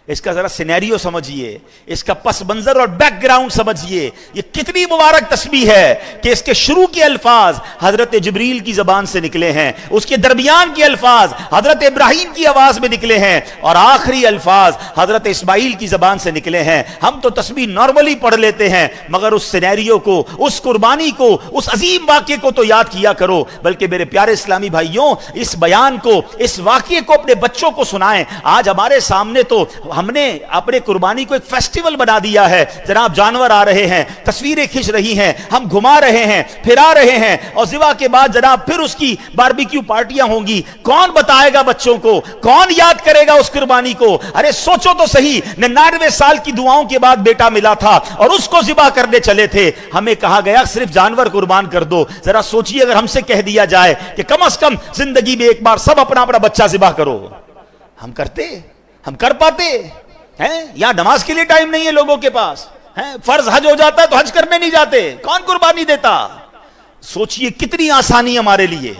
اس کا ذرا سینیریو سمجھیے, اس کا پس منظر اور بیک گراؤنڈ سمجھیے. یہ کتنی مبارک تسبیح ہے کہ اس کے شروع کے الفاظ حضرت جبریل کی زبان سے نکلے ہیں, اس کے درمیان کے الفاظ حضرت ابراہیم کی آواز میں نکلے ہیں, اور آخری الفاظ حضرت اسماعیل کی زبان سے نکلے ہیں. ہم تو تسبیح نارملی پڑھ لیتے ہیں, مگر اس سینیریو کو, اس قربانی کو, اس عظیم واقعے کو تو یاد کیا کرو. بلکہ میرے پیارے اسلامی بھائیوں, اس بیان کو, اس واقعے کو اپنے بچوں کو سنائیں. آج ہمارے سامنے تو ہم نے اپنے قربانی کو ایک فیسٹیول بنا دیا ہے. جناب جانور آ رہے ہیں, تصویریں کھنچ رہی ہیں, ہم گھما رہے ہیں, پھرا رہے ہیں, اور ذبح کے بعد جناب پھر اس کی باربیکیو پارٹیاں ہوں گی. کون بتائے گا بچوں کو, کون یاد کرے گا اس قربانی کو؟ ارے سوچو تو صحیح, 99 سال کی دعاؤں کے بعد بیٹا ملا تھا اور اس کو ذبح کرنے چلے تھے. ہمیں کہا گیا صرف جانور قربان کر دو. ذرا سوچیے اگر ہم سے کہہ دیا جائے کہ کم از کم زندگی میں ایک بار سب اپنا اپنا بچہ ذبح کرو, ہم کرتے, ہم کر پاتے ہیں؟ یا نماز کے لیے ٹائم نہیں ہے لوگوں کے پاس, فرض حج ہو جاتا ہے تو حج کرنے نہیں جاتے, کون قربانی دیتا؟ سوچئے کتنی آسانی ہمارے لیے.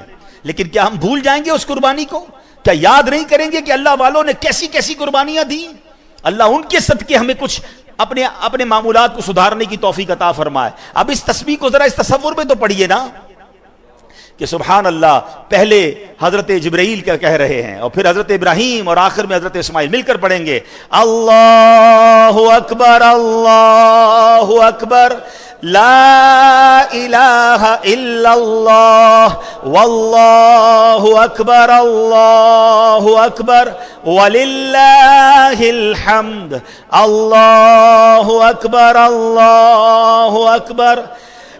لیکن کیا ہم بھول جائیں گے اس قربانی کو؟ کیا یاد نہیں کریں گے کہ اللہ والوں نے کیسی کیسی قربانیاں دی؟ اللہ ان کے صدقے ہمیں کچھ اپنے معمولات کو سدھارنے کی توفیق عطا فرمائے. اب اس تسبیح کو ذرا اس تصور میں تو پڑھیے نا کہ سبحان اللہ پہلے حضرت جبرائیل کا کہہ رہے ہیں اور پھر حضرت ابراہیم اور آخر میں حضرت اسماعیل مل کر پڑھیں گے اللہ اکبر اللہ اکبر لا الہ الا اللہ واللہ اکبر اللہ اکبر وللہ الحمد اللہ اکبر اللہ اکبر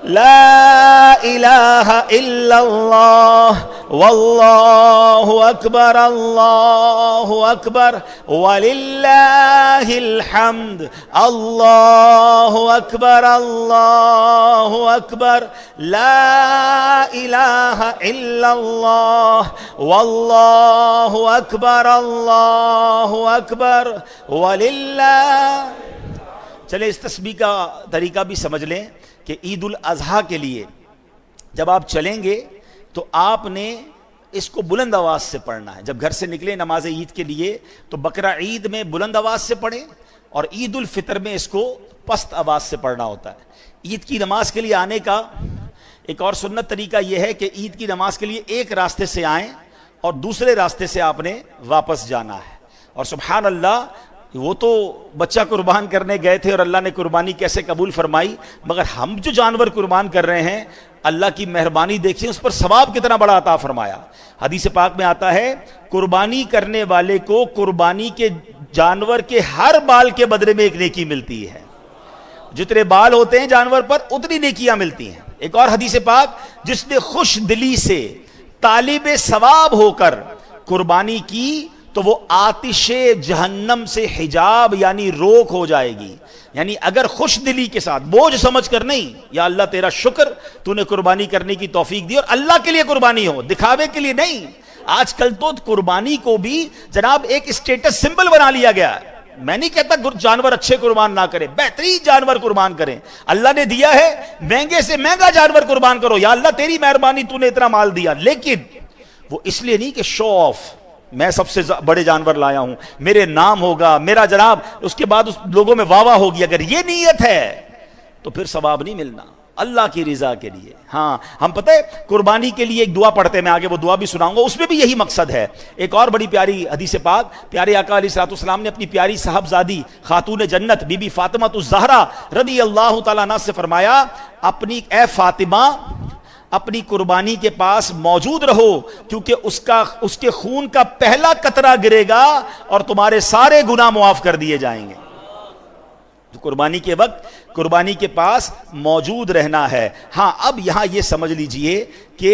لا الہ الا اللہ واللہ اکبر اللہ اکبر وللہ الحمد اللہ اکبر اللہ اکبر لا الہ الا اللہ واللہ اکبر اللہ اکبر وللہ. چلے اس تسبیح کا طریقہ بھی سمجھ لیں کہ عید الاضحیٰ کے لیے جب آپ چلیں گے تو آپ نے اس کو بلند آواز سے پڑھنا ہے. جب گھر سے نکلیں نماز عید کے لیے تو بقرہ عید میں بلند آواز سے پڑھیں اور عید الفطر میں اس کو پست آواز سے پڑھنا ہوتا ہے. عید کی نماز کے لیے آنے کا ایک اور سنت طریقہ یہ ہے کہ عید کی نماز کے لیے ایک راستے سے آئیں اور دوسرے راستے سے آپ نے واپس جانا ہے. اور سبحان اللہ وہ تو بچہ قربان کرنے گئے تھے اور اللہ نے قربانی کیسے قبول فرمائی، مگر ہم جو جانور قربان کر رہے ہیں اللہ کی مہربانی دیکھیں اس پر ثواب کتنا بڑا عطا فرمایا. حدیث پاک میں آتا ہے قربانی کرنے والے کو قربانی کے جانور کے ہر بال کے بدلے میں ایک نیکی ملتی ہے. جتنے بال ہوتے ہیں جانور پر اتنی نیکیاں ملتی ہیں. ایک اور حدیث پاک جس نے خوش دلی سے طالب ثواب ہو کر قربانی کی تو وہ آتش جہنم سے حجاب یعنی روک ہو جائے گی. یعنی اگر خوش دلی کے ساتھ بوجھ سمجھ کر نہیں، یا اللہ تیرا شکر تو نے قربانی کرنے کی توفیق دی اور اللہ کے لیے قربانی ہو، دکھاوے کے لیے نہیں. آج کل تو قربانی کو بھی جناب ایک اسٹیٹس سمبل بنا لیا گیا ہے. میں نہیں کہتا جانور اچھے قربان نہ کریں، بہترین جانور قربان کریں. اللہ نے دیا ہے مہنگے سے مہنگا جانور قربان کرو، یا اللہ تیری مہربانی تو نے اتنا مال دیا. لیکن وہ اس لیے نہیں کہ شو آف، میں سب سے بڑے جانور لایا ہوں، میرے نام ہوگا، میرا جناب اس کے بعد اس لوگوں میں واہ واہ ہوگی. اگر یہ نیت ہے تو پھر ثواب نہیں ملنا اللہ کی رضا کے لیے. ہاں ہم پتہ ہے قربانی کے لیے ایک دعا پڑھتے ہیں، میں آگے وہ دعا بھی سناؤں گا، اس میں بھی یہی مقصد ہے. ایک اور بڑی پیاری حدیث پاک پیارے آقا علیہ الصلوۃ والسلام نے اپنی پیاری صاحبزادی خاتون جنت بی بی فاطمہ الزہرا رضی اللہ تعالیٰ عنہا سے فرمایا اپنی اے فاطمہ اپنی قربانی کے پاس موجود رہو، کیونکہ اس کے خون کا پہلا قطرہ گرے گا اور تمہارے سارے گناہ معاف کر دیے جائیں گے. قربانی کے وقت قربانی کے پاس موجود رہنا ہے. ہاں اب یہاں یہ سمجھ لیجئے کہ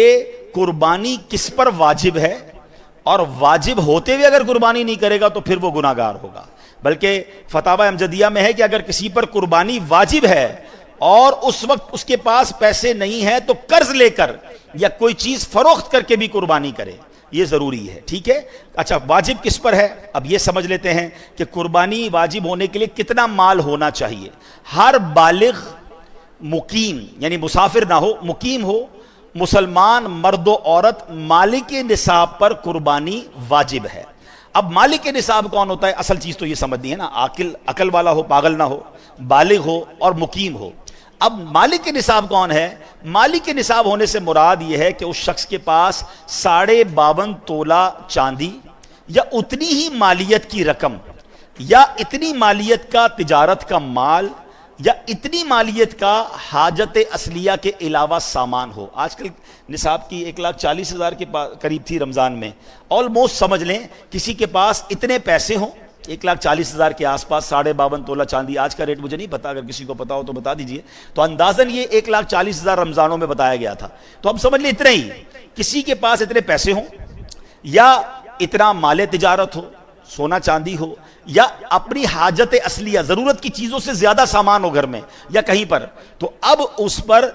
قربانی کس پر واجب ہے، اور واجب ہوتے ہوئے اگر قربانی نہیں کرے گا تو پھر وہ گناہ گار ہوگا. بلکہ فتاوی امجدیہ میں ہے کہ اگر کسی پر قربانی واجب ہے اور اس وقت اس کے پاس پیسے نہیں ہیں تو قرض لے کر یا کوئی چیز فروخت کر کے بھی قربانی کرے، یہ ضروری ہے. ٹھیک ہے. اچھا واجب کس پر ہے اب یہ سمجھ لیتے ہیں کہ قربانی واجب ہونے کے لیے کتنا مال ہونا چاہیے. ہر بالغ مقیم یعنی مسافر نہ ہو، مقیم ہو، مسلمان مرد و عورت مالک نصاب پر قربانی واجب ہے. اب مالک نصاب کون ہوتا ہے؟ اصل چیز تو یہ سمجھنی ہے نا، عقل والا ہو، پاگل نہ ہو، بالغ ہو اور مقیم ہو. اب مالک نصاب کون ہے؟ مالک نصاب ہونے سے مراد یہ ہے کہ اس شخص کے پاس 52.5 تولہ چاندی یا اتنی ہی مالیت کی رقم یا اتنی مالیت کا تجارت کا مال یا اتنی مالیت کا حاجت اصلیہ کے علاوہ سامان ہو. آج کل نصاب کی 1,40,000 کے قریب تھی رمضان میں. آلموسٹ سمجھ لیں کسی کے پاس اتنے پیسے ہوں 1,40,000 کے آس پاس 52.5 تولہ چاندی. آج کا ریٹ مجھے نہیں پتا، اگر کسی کو پتا ہو تو بتا دیجئے. تو اندازاً یہ 1,40,000 رمضانوں میں بتایا گیا تھا. تو اب سمجھ لیں اتنا ہی کسی کے پاس اتنے پیسے ہوں یا اتنا مال تجارت ہو، سونا چاندی ہو، یا اپنی حاجت اصلیہ ضرورت کی چیزوں سے زیادہ سامان ہو گھر میں یا کہیں پر، تو اب اس پر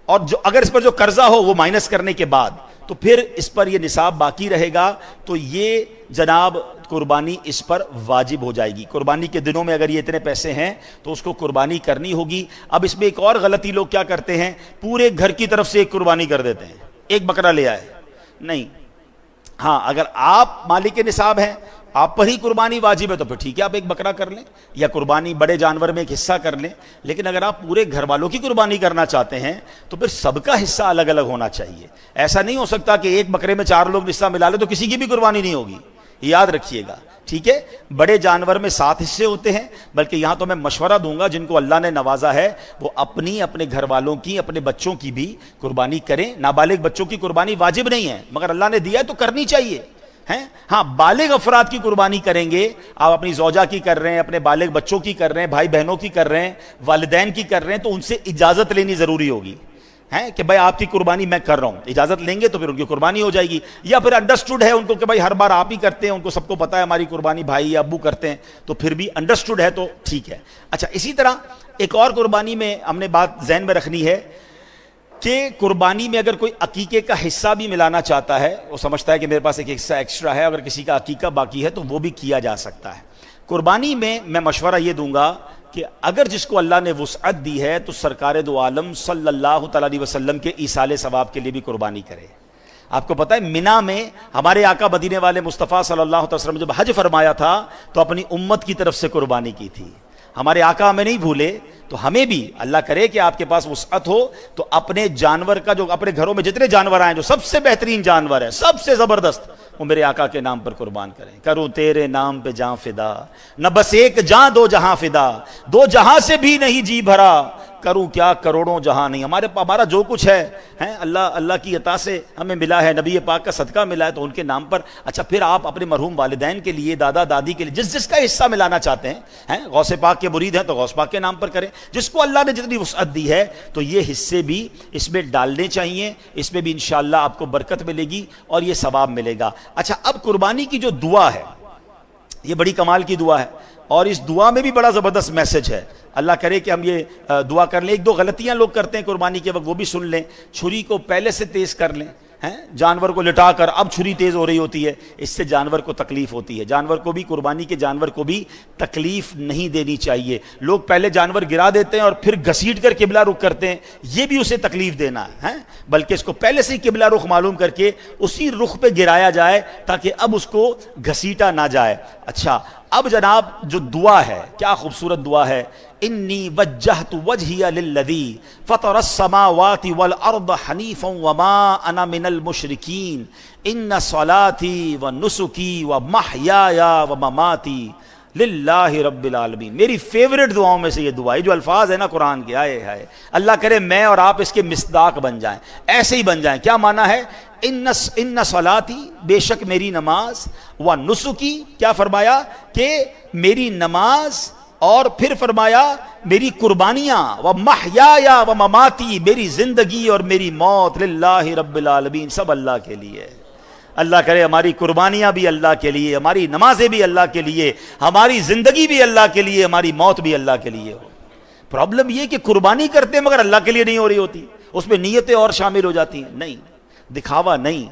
اور اگر اس پر جو قرضہ ہو وہ مائنس کرنے کے بعد تو پھر اس پر یہ نصاب باقی رہے گا. تو یہ جناب قربانی اس پر واجب ہو جائے گی. قربانی کے دنوں میں اگر یہ اتنے پیسے ہیں تو اس کو قربانی کرنی ہوگی. اب اس میں ایک اور غلطی لوگ کیا کرتے ہیں، پورے گھر کی طرف سے ایک قربانی کر دیتے ہیں، ایک بکرا لے آئے. نہیں، ہاں اگر آپ مالک نصاب ہیں آپ پر ہی قربانی واجب ہے تو پھر ٹھیک ہے آپ ایک بکرا کر لیں یا قربانی بڑے جانور میں ایک حصہ کر لیں. لیکن اگر آپ پورے گھر والوں کی قربانی کرنا چاہتے ہیں تو پھر سب کا حصہ الگ الگ ہونا چاہیے. ایسا نہیں ہو سکتا کہ ایک بکرے میں 4 لوگ حصہ ملا لیں تو کسی کی بھی قربانی نہیں ہوگی. یاد رکھیے گا, ٹھیک ہے. بڑے جانور میں 7 حصے ہوتے ہیں, بلکہ یہاں تو میں مشورہ دوں گا جن کو اللہ نے نوازا ہے وہ اپنے گھر والوں کی, اپنے بچوں کی بھی قربانی کریں. نابالغ بچوں کی قربانی واجب نہیں ہے مگر اللہ نے دیا ہے تو کرنی چاہیے ہیں. ہاں بالغ افراد کی قربانی کریں گے, آپ اپنی زوجہ کی کر رہے ہیں, اپنے بالغ بچوں کی کر رہے ہیں, بھائی بہنوں کی کر رہے ہیں, والدین کی کر رہے ہیں, تو ان سے اجازت لینی ضروری ہوگی ہیں کہ بھائی آپ کی قربانی میں کر رہا ہوں. اجازت لیں گے تو پھر ان کی قربانی ہو جائے گی. یا پھر انڈرسٹوڈ ہے ان کو کہ بھائی ہر بار آپ ہی کرتے ہیں, ان کو سب کو پتا ہے ہماری قربانی بھائی یا ابو کرتے ہیں, تو پھر بھی انڈرسٹوڈ ہے تو ٹھیک ہے. اچھا, اسی طرح ایک اور قربانی میں ہم نے بات ذہن میں رکھنی ہے کہ قربانی میں اگر کوئی عقیقے کا حصہ بھی ملانا چاہتا ہے, وہ سمجھتا ہے کہ میرے پاس ایک حصہ ایکسٹرا ہے, اگر کسی کا عقیقہ باقی ہے تو وہ بھی کیا جا سکتا ہے. قربانی میں مشورہ یہ دوں گا کہ اگر جس کو اللہ نے وسعت دی ہے تو سرکار دو عالم صلی اللہ تعالی علیہ وسلم کے ایصال ثواب کے لیے بھی قربانی کرے. آپ کو پتہ ہے مینا میں ہمارے آقا مدینے والے مصطفیٰ صلی اللہ علیہ وسلم جب حج فرمایا تھا تو اپنی امت کی طرف سے قربانی کی تھی. ہمارے آقا ہمیں نہیں بھولے, تو ہمیں بھی اللہ کرے کہ آپ کے پاس وسعت ہو تو اپنے جانور کا, جو اپنے گھروں میں جتنے جانور آئیں جو سب سے بہترین جانور ہے, سب سے زبردست, وہ میرے آقا کے نام پر قربان کریں. کروں تیرے نام پہ جاں فدا, نہ بس ایک جاں دو جہاں فدا, 2 جہاں سے بھی نہیں جی بھرا, کروں کیا کروڑوں جہاں نہیں. ہمارا جو کچھ ہے اللہ کی عطا سے ہمیں ملا ہے, نبی پاک کا صدقہ ملا ہے, تو ان کے نام پر. اچھا, پھر آپ اپنے مرحوم والدین کے لیے, دادا دادی کے لیے, جس کا حصہ ملانا چاہتے ہیں, غوث پاک کے مرید ہیں تو غوث پاک کے نام پر کریں. جس کو اللہ نے جتنی وسعت دی ہے تو یہ حصے بھی اس میں ڈالنے چاہیے, اس میں بھی انشاءاللہ آپ کو برکت ملے گی اور یہ ثواب ملے گا. اچھا, اب قربانی کی جو دعا ہے یہ بڑی کمال کی دعا ہے, اور اس دعا میں بھی بڑا زبردست میسج ہے. اللہ کرے کہ ہم یہ دعا کر لیں. 1-2 غلطیاں لوگ کرتے ہیں قربانی کے وقت, وہ بھی سن لیں. چھری کو پہلے سے تیز کر لیں, جانور کو لٹا کر اب چھری تیز ہو رہی ہوتی ہے, اس سے جانور کو تکلیف ہوتی ہے. جانور کو بھی, قربانی کے جانور کو بھی تکلیف نہیں دینی چاہیے. لوگ پہلے جانور گرا دیتے ہیں اور پھر گھسیٹ کر قبلہ رخ کرتے ہیں, یہ بھی اسے تکلیف دینا ہے. بلکہ اس کو پہلے سے ہی قبلہ رخ معلوم کر کے اسی رخ پہ گرایا جائے تاکہ اب اس کو گھسیٹا نہ جائے. اچھا, اب جناب جو دعا ہے, کیا خوبصورت دعا ہے. انی وجہت وجہی للذی فطر السماوات والارض حنیفا وما انا من المشرکین ان صلاتی ونسکی ومحیایا ومماتی للہ رب العالمین. میری فیورٹ دعاؤں میں سے یہ دعا ہے. جو الفاظ ہے نا قرآن کے, آئے اللہ کرے میں اور آپ اس کے مصداق بن جائیں, ایسے ہی بن جائیں. کیا معنی ہے؟ ان صلاتی, بے شک میری نماز, و نسکی, کیا فرمایا کہ میری نماز, اور پھر فرمایا میری قربانیاں, و محیایا و مماتی, میری زندگی اور میری موت, للہ رب العالمین, سب اللہ کے لیے. اللہ کرے ہماری قربانیاں بھی اللہ کے لیے, ہماری نمازیں بھی اللہ کے لیے, ہماری زندگی بھی اللہ کے لیے, ہماری موت بھی اللہ کے لیے ہو. پرابلم یہ کہ قربانی کرتے ہیں مگر اللہ کے لیے نہیں ہو رہی ہوتی, اس میں نیتیں اور شامل ہو جاتی ہیں. نہیں, دکھاوا نہیں,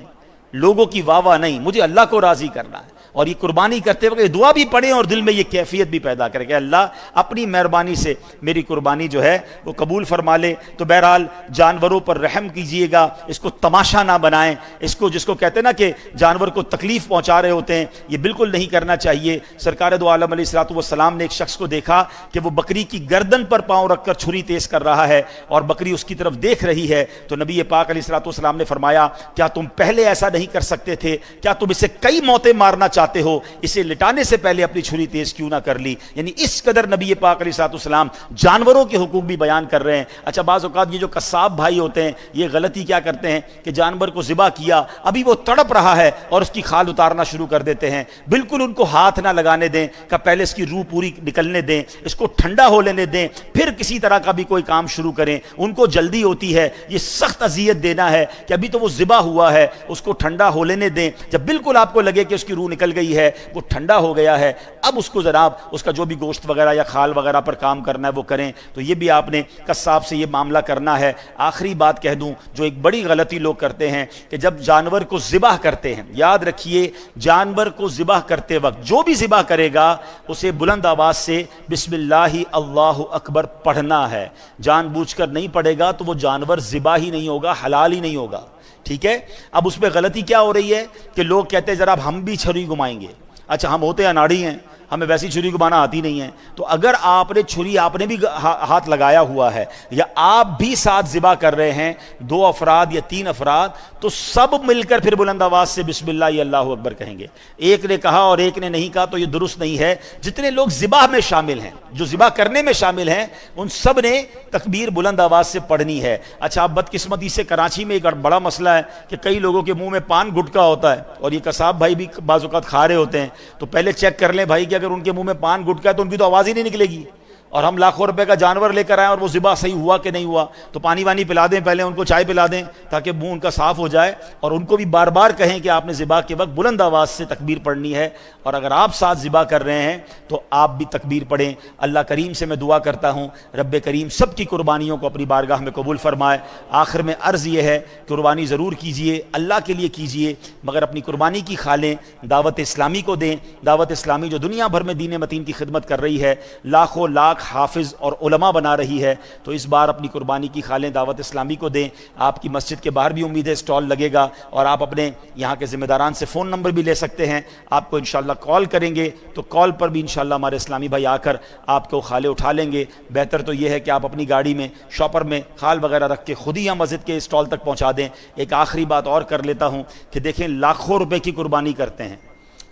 لوگوں کی واہ واہ نہیں, مجھے اللہ کو راضی کرنا ہے. اور یہ قربانی کرتے وقت دعا بھی پڑھیں اور دل میں یہ کیفیت بھی پیدا کرے کہ اللہ اپنی مہربانی سے میری قربانی جو ہے وہ قبول فرما لے. تو بہرحال جانوروں پر رحم کیجئے گا, اس کو تماشا نہ بنائیں, اس کو جس کو کہتے ہیں نا کہ جانور کو تکلیف پہنچا رہے ہوتے ہیں, یہ بالکل نہیں کرنا چاہیے. سرکار دو عالم علیہ الصلوۃ والسلام نے ایک شخص کو دیکھا کہ وہ بکری کی گردن پر پاؤں رکھ کر چھری تیز کر رہا ہے اور بکری اس کی طرف دیکھ رہی ہے. تو نبی پاک علیہ الصلوۃ والسلام نے فرمایا کیا تم پہلے ایسا نہیں کر سکتے تھے؟ کیا تم اسے کئی موتیں مارنا چاہتے ہو؟ اسے لٹانے سے پہلے اپنی چھری تیز کیوں نہ کر لی؟ یعنی اس قدر نبی پاک علیہ الصلوۃ والسلام جانوروں کے حقوق بھی بیان کر رہے ہیں. اچھا, بعض اوقات یہ جو قصاب بھائی ہوتے ہیں یہ غلطی کیا کرتے ہیں کہ جانور کو ذبح کیا, ابھی وہ تڑپ رہا ہے اور اس کی کھال اتارنا شروع کر دیتے ہیں. بالکل ان کو ہاتھ نہ لگانے دیں, کہ پہلے اس کی روح پوری نکلنے دیں, اس کو ٹھنڈا ہو لینے دیں, پھر کسی طرح کا بھی کوئی کام شروع کریں. ان کو جلدی ہوتی ہے, یہ سخت اذیت دینا ہے کہ ابھی تو وہ ذبح ہوا ہے, اس کو ٹھنڈا ہو لینے دیں. جب بالکل آپ کو لگے کہ اس کی روح نکل گئی ہے, وہ ٹھنڈا ہو گیا ہے, اب اس کو جناب اس کا جو بھی گوشت وغیرہ یا کھال وغیرہ پر کام کرنا ہے وہ کریں. تو یہ بھی آپ نے قصاب سے یہ معاملہ کرنا ہے. آخری بات کہہ دوں, جو ایک بڑی غلطی لوگ کرتے ہیں کہ جب جانور کو ذبح کرتے ہیں, یاد رکھیے جانور کو ذبح کرتے وقت جو بھی ذبح کرے گا اسے بلند آواز سے بسم اللہ اللہ اکبر پڑھنا ہے. جان بوجھ کر نہیں پڑھے گا تو وہ جانور ذبح ہی نہیں ہوگا, حلال ہی نہیں ہوگا. ٹھیک ہے. اب اس میں غلطی کیا ہو رہی ہے کہ لوگ کہتے ہیں ذرا ہم بھی چھری گھمائیں گے, اچھا ہم ہوتے اناڑی ہیں, ہمیں ویسی چھری کو بانا آتی نہیں ہے, تو اگر آپ نے چھری آپ نے بھی ہاتھ لگایا ہوا ہے یا آپ بھی ساتھ ذبح کر رہے ہیں, 2 افراد یا 3 افراد, تو سب مل کر پھر بلند آواز سے بسم اللہ یا اللہ اکبر کہیں گے. ایک نے کہا اور ایک نے نہیں کہا تو یہ درست نہیں ہے. جتنے لوگ ذبح میں شامل ہیں, جو ذبح کرنے میں شامل ہیں, ان سب نے تکبیر بلند آواز سے پڑھنی ہے. اچھا اب بدقسمتی سے کراچی میں ایک بڑا مسئلہ ہے کہ کئی لوگوں کے منہ میں پان گٹکا ہوتا ہے, اور یہ قصاب بھائی بھی بعض اوقات کھا رہے ہوتے ہیں, تو پہلے چیک کر لیں بھائی کہ اگر ان کے منہ میں پان گٹکا ہے تو ان کی تو آواز ہی نہیں نکلے گی, اور ہم لاکھوں روپے کا جانور لے کر آئیں اور وہ ذبح صحیح ہوا کہ نہیں ہوا, تو پانی وانی پلا دیں, پہلے ان کو چائے پلا دیں تاکہ منہ ان کا صاف ہو جائے, اور ان کو بھی بار بار کہیں کہ آپ نے ذبح کے وقت بلند آواز سے تکبیر پڑھنی ہے, اور اگر آپ ساتھ ذبح کر رہے ہیں تو آپ بھی تکبیر پڑھیں. اللہ کریم سے میں دعا کرتا ہوں رب کریم سب کی قربانیوں کو اپنی بارگاہ میں قبول فرمائے. آخر میں عرض یہ ہے, قربانی ضرور کیجئے, اللہ کے لیے کیجئے, مگر اپنی قربانی کی کھالیں, دعوت اسلامی کو دیں. دعوت اسلامی جو دنیا بھر میں دین متین کی خدمت کر رہی ہے, لاکھوں لاکھ حافظ اور علماء بنا رہی ہے, تو اس بار اپنی قربانی کی کھالیں, دعوت اسلامی کو دیں. آپ کی مسجد کے باہر بھی امید ہے اسٹال لگے گا, اور آپ اپنے یہاں کے ذمہ داران سے فون نمبر بھی لے سکتے ہیں. آپ کو انشاءاللہ کال کریں گے تو کال پر بھی انشاءاللہ ہمارے اسلامی بھائی آ کر آپ کو کھالے اٹھا لیں گے. بہتر تو یہ ہے کہ آپ اپنی گاڑی میں شاپر میں کھال وغیرہ رکھ کے خود ہی یہاں مسجد کے اسٹال تک پہنچا دیں. ایک آخری بات اور کر لیتا ہوں کہ دیکھیں لاکھوں روپے کی قربانی کرتے ہیں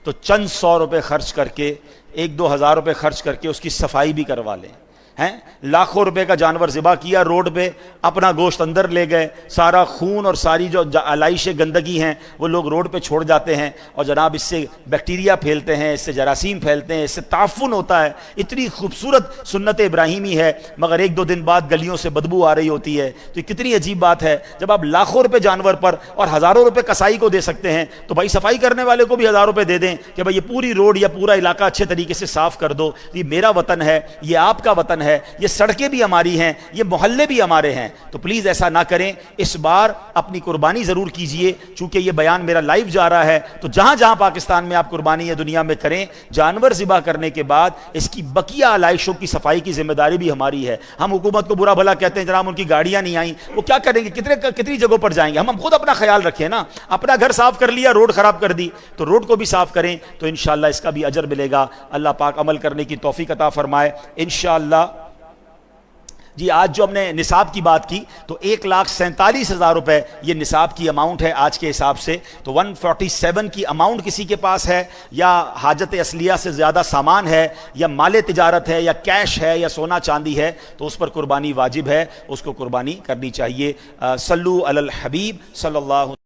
تو چند 100 روپے خرچ کر کے, 1-2 ہزار روپے خرچ کر کے اس کی صفائی بھی کروا لیں. ہیں لاکھوں روپے کا جانور ذبح کیا, روڈ پہ اپنا گوشت اندر لے گئے, سارا خون اور ساری جو علائش گندگی ہیں وہ لوگ روڈ پہ چھوڑ جاتے ہیں, اور جناب اس سے بیکٹیریا پھیلتے ہیں, اس سے جراثیم پھیلتے ہیں, اس سے تعفن ہوتا ہے. اتنی خوبصورت سنت ابراہیمی ہے, مگر 1-2 دن بعد گلیوں سے بدبو آ رہی ہوتی ہے. تو یہ کتنی عجیب بات ہے, جب آپ لاکھوں روپے جانور پر اور ہزاروں روپے کسائی کو دے سکتے ہیں, تو بھائی صفائی کرنے والے کو بھی 1000 روپے دے دیں کہ بھائی یہ پوری روڈ یا پورا علاقہ اچھے طریقے سے صاف کر دو. یہ میرا وطن ہے, یہ آپ کا وطن ہے, یہ سڑکیں بھی ہماری ہیں, یہ محلے بھی ہمارے ہیں. تو پلیز ایسا نہ کریں. اس بار اپنی قربانی ضرور کیجئے, چونکہ یہ بیان میرا لائیو جا رہا ہے, تو جہاں جہاں پاکستان میں آپ قربانی یا دنیا میں کریں, جانور ذبح کرنے کے بعد اس کی بقیہ علائشوں کی صفائی کی ذمہ داری بھی ہماری ہے. ہم حکومت کو برا بھلا کہتے ہیں, جناب ان کی گاڑیاں نہیں آئیں, وہ کیا کریں گے, کتنی جگہوں پر جائیں گے. ہم خود اپنا خیال رکھیں نا, اپنا گھر صاف کر لیا, روڈ خراب کر دی, تو روڈ کو بھی صاف کریں, تو انشاءاللہ اس کا بھی اجر ملے گا. اللہ پاک عمل کرنے کی توفیق عطا فرمائے انشاءاللہ. جی آج جو ہم نے نصاب کی بات کی تو 1,47,000 روپے یہ نصاب کی اماؤنٹ ہے آج کے حساب سے. تو 147 کی اماؤنٹ کسی کے پاس ہے, یا حاجت اصلیہ سے زیادہ سامان ہے, یا مال تجارت ہے, یا کیش ہے, یا سونا چاندی ہے, تو اس پر قربانی واجب ہے, اس کو قربانی کرنی چاہیے. صلو علی الحبیب صلی اللہ